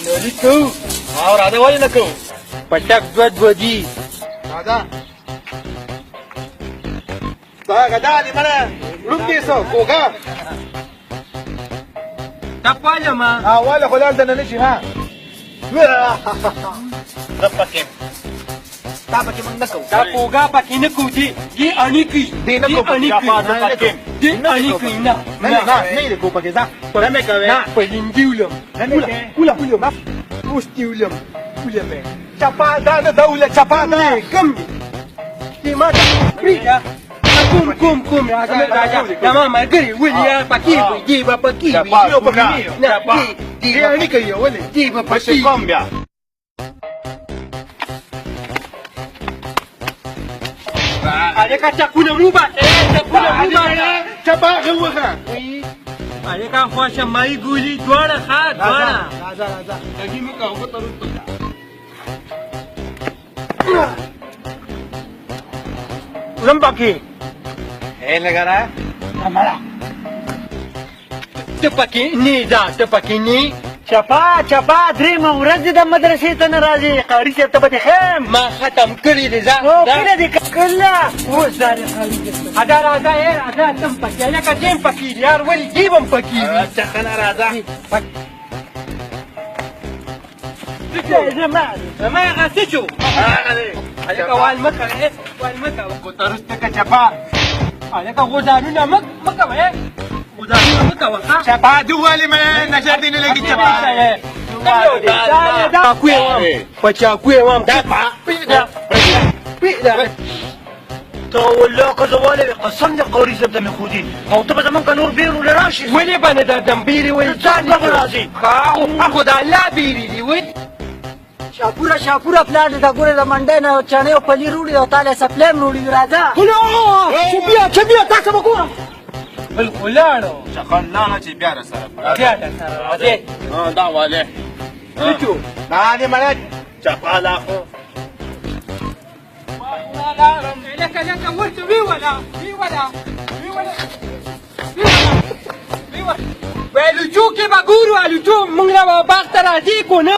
نولي کوو او راځه ولې نه کوو پټک دوه دي راځه دا غدا دې مړه روم دې سو کوګه تپاله ما اول خلال ته نه نشي ها زه پکې تا پکې موږ نه کوو دا پوګه پکې نه کوو دي انیکی دې نه کوو انیکی دي انیکی نه نه کوو پکې ځه نه مې کوي نه پلینډیولم کولا پوستیولم چپا دا نه دوله چپا دا کم دي ما کوم راځه ما ملګري ولې پکې وي دي به پکې وي نه دې نه کوي ولې دي به پکې کوم بیا Aleka cakuna mubat, cakuna mubat. چپا غوغه Aleka خواشا مای ګولي دواړه ښه دواړه. راځه دګي مې کاوه تر وروسته زم پکې اے لګا را امړه ته پکې نه دا ته پکې نه چپا درې ورځې د مدرسې ته نه راځي قاري صاحب ته به دې ښیم ما ختم کړی دی ځه کله دې کله اوس دا دې خالي ادا راځه تم پکې لکه دیم پکې یار ولې دیبم پکې وي څنګه راځه ما غاسې شو الکه والمکه کو ترسته کا چپا الکه غوځانونه مکه چپا دوالې مې نظر دې نه لګي چپا پچاکوی وام ته والله که زه والې قسم دې قاري صاحب ته مې ښودي او ته به زمونږ که نور بیرولې راشي ولې به نه دردم بیرې ولې ځان به مو راځي خو د الله بیرې دي ولې شاپوره پلار دې ته ګورې د منډۍ نه چڼې او پلي روړي او تا له سپلیم روړي راځه چې بیا تاسو به ګورم بل ولاړو چخن نه چې بیا سره بیا سره راځي دا والے چو دا دې مړه چپا لا خو لکه ورته ویولا ویلو جو کې به ګورو الوچو موږ نه به باغ ته راځي کو نه